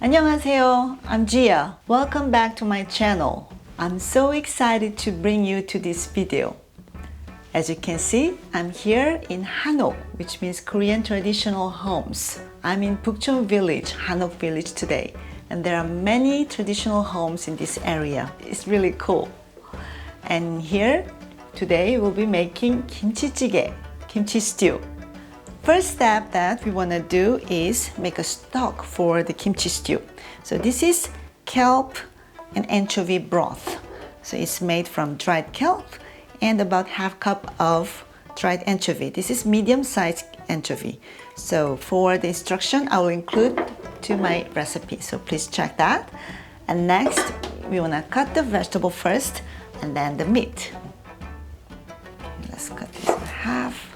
안녕하세요, I'm Jia. Welcome back to my channel. I'm so excited to bring you to this video. As you can see, I'm here in Hanok, which means Korean traditional homes. I'm in Bukchon village, Hanok village today, and there are many traditional homes in this area. It's really cool. And here, today we'll be making kimchi jjigae, kimchi stew. First step that we want to do is make a stock for the kimchi stew. So this is kelp and anchovy broth. So it's made from dried kelp and about half cup of dried anchovy. This is medium-sized anchovy. So for the instruction, I will include to my recipe. So please check that. And next, we want to cut the vegetable first and then the meat. Okay, let's cut this in half.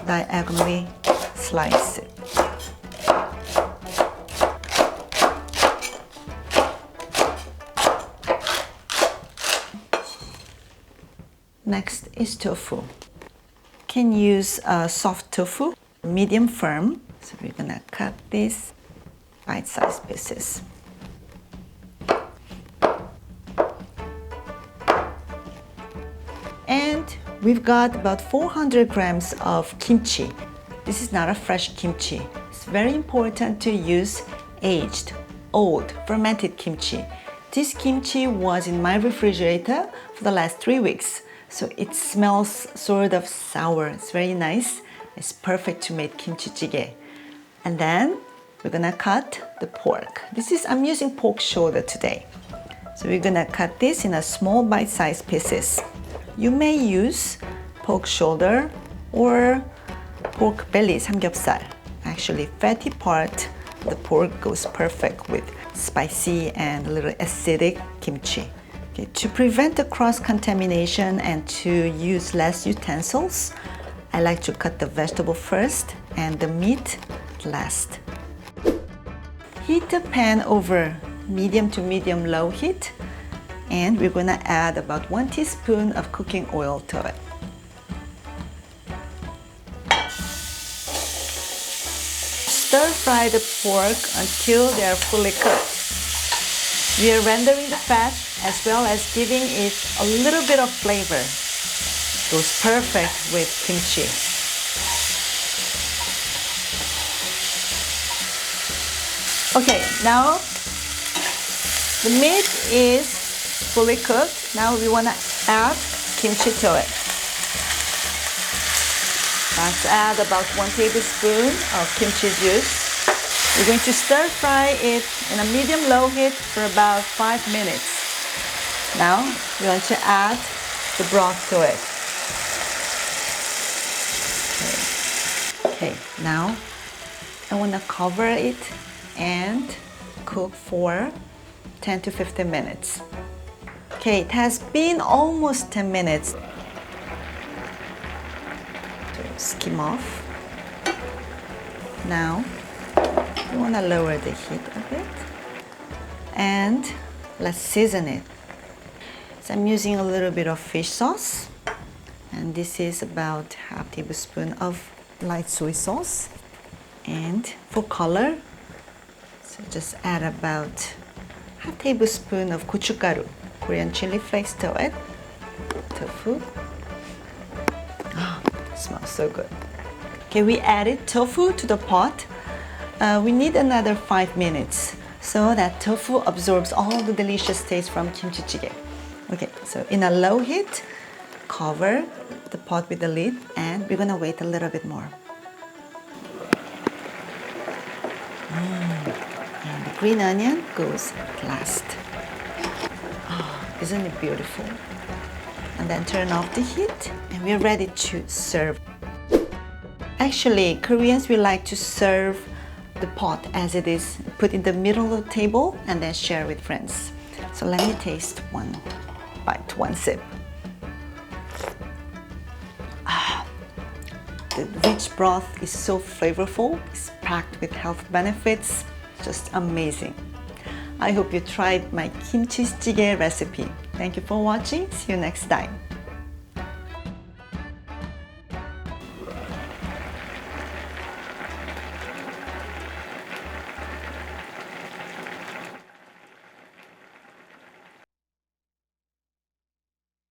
Diagonally slice it. Next is tofu. Can use soft tofu, medium firm. So we're gonna cut these bite-sized pieces. And we've got about 400 grams of kimchi. This is not a fresh kimchi. It's very important to use aged, old, fermented kimchi. This kimchi was in my refrigerator for the last 3 weeks. So it smells sort of sour. It's very nice. It's perfect to make kimchi jjigae. And then we're gonna cut the pork. I'm using pork shoulder today. So we're gonna cut this in a small bite-sized pieces. You may use pork shoulder or pork belly, 삼겹살. Actually, fatty part, the pork goes perfect with spicy and a little acidic kimchi. Okay, to prevent the cross-contamination and to use less utensils, I like to cut the vegetable first and the meat last. Heat the pan over medium to medium-low heat. And we're gonna add about 1 teaspoon of cooking oil to it. Stir fry the pork until they are fully cooked. We are rendering the fat as well as giving it a little bit of flavor. It goes perfect with kimchi. Okay, now the meat is fully cooked. Now we want to add kimchi to it. Let's add about 1 tablespoon of kimchi juice. We're going to stir fry it in a medium-low heat for about 5 minutes. Now we want to add the broth to it. Okay, now I want to cover it and cook for 10 to 15 minutes. Okay, it has been almost 10 minutes. So skim off. Now, you want to lower the heat a bit. And let's season it. So I'm using a little bit of fish sauce. And this is about half tablespoon of light soy sauce. And for color, so just add about half tablespoon of gochugaru. Korean chili flakes to it. Tofu. Oh, it smells so good. Okay, we added tofu to the pot. We need another 5 minutes so that tofu absorbs all the delicious taste from kimchi jjigae. Okay, so in a low heat, cover the pot with the lid and we're gonna wait a little bit more. And the green onion goes last. Isn't it beautiful? And then turn off the heat and we're ready to serve. Actually, Koreans, we like to serve the pot as it is, put in the middle of the table and then share with friends. So let me taste one bite, one sip. The rich broth is so flavorful. It's packed with health benefits. Just amazing. I hope you tried my kimchi jjigae recipe. Thank you for watching. See you next time.